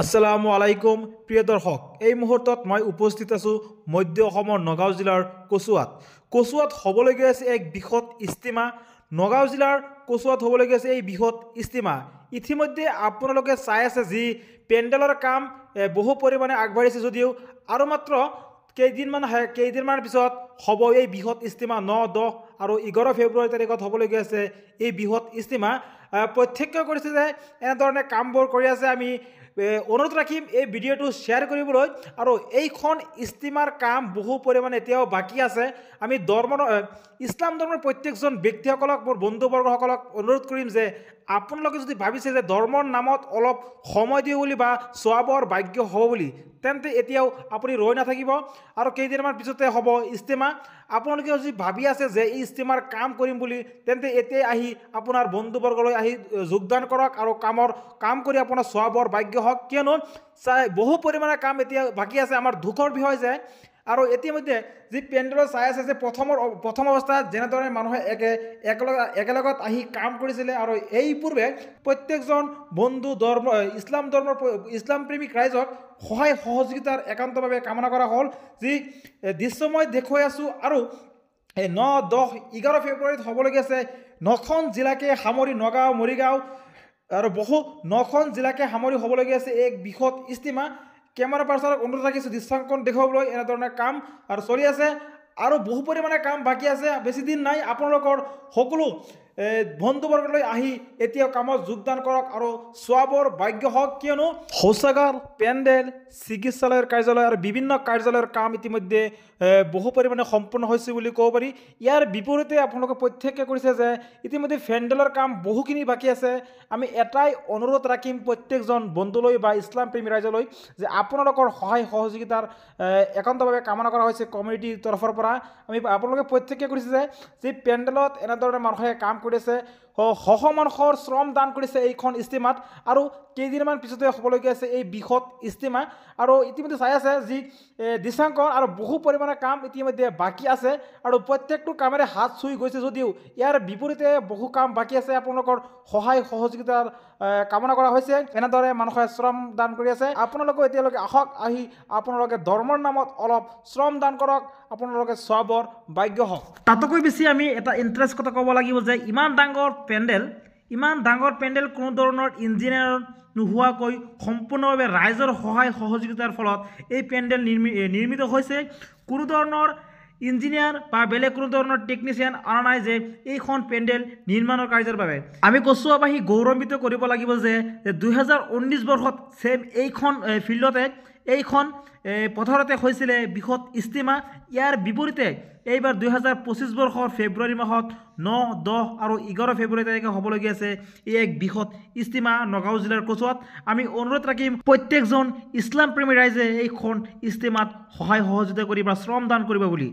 আসসালামু আলাইকুম প্ৰিয় দৰ্শক এই মুহূৰ্তত মই উপস্থিত আছো মধ্য অসমৰ নগাঁও জিলাৰ কচুৱাত হ'বলগীয়া আছে এক বৃহৎ ইস্তিমা নগাঁও জিলাৰ কচুৱাত হ'বলগীয়া আছে এই বৃহৎ ইস্তিমা ইতিমধ্যে আপোনালোকে চাই আছে যি পেণ্ডেলৰ কাম বহু পৰিমাণে আগবাঢ়িছে যদিও আৰু মাত্ৰ কেইদিনমান পিছত হ'ব এই বৃহৎ ইস্তিমা 9, 10 আৰু 11 ফেব্ৰুৱাৰী তাৰিখত হ'বলগীয়া আছে এই বৃহৎ ইস্তিমা প্ৰত্যক্ষ কৰিছে যে এনেধৰণে কামবোৰ কৰি আছে আমি অনুৰোধ ৰাখিম এই ভিডিঅ'টো শ্বেয়াৰ কৰিবলৈ আৰু এইখন ইস্তিমাৰ কাম বহু পৰিমাণে এতিয়াও বাকী আছে আমি ইছলাম ধৰ্মৰ প্ৰত্যেকজন ব্যক্তিসকলক মোৰ বন্ধুবৰ্গসকলক অনুৰোধ কৰিম যে আপোনালোকে যদি ভাবিছে যে ধৰ্মৰ নামত অলপ সময় দিওঁ বুলি বা সওৱাবৰ ভাগ্য হ'ব বুলি তেন্তে এতিয়াও আপুনি ৰৈ নাথাকিব আৰু কেইদিনমান পিছতে হ'ব ইস্তিমা আপোনালোকে যদি ভাবি আছে যে এই ইস্তিমাৰ কাম কৰিম বুলি তেন্তে এতিয়া আহি আপোনাৰ বন্ধুবৰ্গলৈ আহি যোগদান কৰক আৰু কাম কৰি আপোনাৰ সওৱাবৰ ভাগ্য হওক কিয়নো বহু পৰিমাণে কাম এতিয়া বাকী আছে আমাৰ দুখৰ বিষয় যে আৰু ইতিমধ্যে যি পেণ্ডেলৰ চাই আছে যে প্ৰথম অৱস্থাত যেনেদৰে মানুহে একেলগত আহি কাম কৰিছিলে আৰু এই পূৰ্বে প্ৰত্যেকজন বন্ধু ইছলাম প্ৰেমিক ৰাইজক সহায় সহযোগিতাৰ একান্তভাৱে কামনা কৰা হ'ল যি দৃশ্য মই দেখুৱাই আছোঁ আৰু 9, 10, 11 ফেব্ৰুৱাৰীত হ'বলগীয়া আছে 9খন জিলাকে সামৰি নগাঁও মৰিগাঁও আৰু 9খন জিলাকে সামৰি হ'বলগীয়া আছে এক বৃহৎ ইস্তিমা কেমেৰা পাৰ্চনক অনুৰোধ ৰাখিছোঁ দৃশ্যাংকন দেখুৱাবলৈ এনেধৰণে কাম আৰু চলি আছে আৰু বহু পৰিমাণে কাম বাকী আছে বেছি দিন নাই আপোনালোকৰ সকলো বন্ধুবৰ্গলৈ আহি এতিয়াও কামত যোগদান কৰক আৰু সওৱাবৰ ভাগ্য হওক কিয়নো শৌচাগাৰ পেণ্ডেল চিকিৎসালয়ৰ কাৰ্যালয় আৰু বিভিন্ন কাৰ্যালয়ৰ কাম ইতিমধ্যে বহু পৰিমাণে সম্পূৰ্ণ হৈছে বুলি ক'ব পাৰি ইয়াৰ বিপৰীতে আপোনালোকে প্ৰত্যক্ষ কৰিছে যে ইতিমধ্যে পেণ্ডেলৰ কাম বহুখিনি বাকী আছে আমি এটাই অনুৰোধ ৰাখিম প্ৰত্যেকজন বন্ধুলৈ বা ইছলাম প্ৰেমী ৰাইজলৈ যে আপোনালোকৰ সহায় সহযোগিতাৰ একান্তভাৱে কামনা কৰা হৈছে কমিউনিটিৰ তৰফৰ পৰা আমি আপোনালোকে প্ৰত্যক্ষ কৰিছে যে পেণ্ডেলত এনেধৰণে মানুহে কাম কৰিছে মানুহৰ শ্ৰম দান কৰিছে এইখন ইস্তিমাত আৰু কেইদিনমান পিছতে হ'বলগীয়া আছে এই বৃহৎ ইস্তিমা আৰু ইতিমধ্যে চাই আছে যি দৃশ্যাংকন আৰু বহু পৰিমাণে কাম ইতিমধ্যে বাকী আছে আৰু প্ৰত্যেকটো কামেৰে হাত চুই গৈছে যদিও ইয়াৰ বিপৰীতে বহু কাম বাকী আছে আপোনালোকৰ সহায় সহযোগিতাৰ কামনা কৰা হৈছে এনেদৰে মানুহে শ্ৰম দান কৰি আছে আপোনালোকে এতিয়ালৈকে আহক আহি আপোনালোকে ধৰ্মৰ নামত অলপ শ্ৰম দান কৰক আপোনালোকে সওৱাবৰ ভাগ্য হওক তাতকৈ বেছি আমি এটা ইণ্টাৰেষ্ট কথা ক'ব লাগিব যে ইমান ডাঙৰ পেণ্ডেল কোনো ধৰণৰ ইঞ্জিনিয়াৰ নোহোৱাকৈ সম্পূৰ্ণভাৱে ৰাইজৰ সহায় সহযোগিতাৰ ফলত এই পেণ্ডেল নিৰ্মিত হৈছে কোনো ধৰণৰ ইঞ্জিনিয়াৰ বা বেলেগ কোনো ধৰণৰ টেকনিচিয়ান অনা নাই যে এইখন পেণ্ডেল নিৰ্মাণৰ কাৰ্যৰ বাবে আমি কচুৱাবাসী গৌৰৱান্বিত কৰিব লাগিব যে 2019 বৰ্ষত ছেম এইখন ফিল্ডতে এইখন পথাৰতে হৈছিলে বৃহৎ ইস্তিমা ইয়াৰ বিপৰীতে এইবাৰ 2025 বৰ্ষৰ ফেব্ৰুৱাৰী মাহত 9, 10 আৰু 11 ফেব্ৰুৱাৰী তাৰিখে হ'বলগীয়া আছে এই এক বৃহৎ ইস্তিমা নগাঁও জিলাৰ কচুৱাত আমি অনুৰোধ ৰাখিম প্ৰত্যেকজন ইছলাম প্ৰেমী ৰাইজে এইখন ইস্তিমাত সহায় সহযোগিতা কৰি বা শ্ৰম দান কৰিব বুলি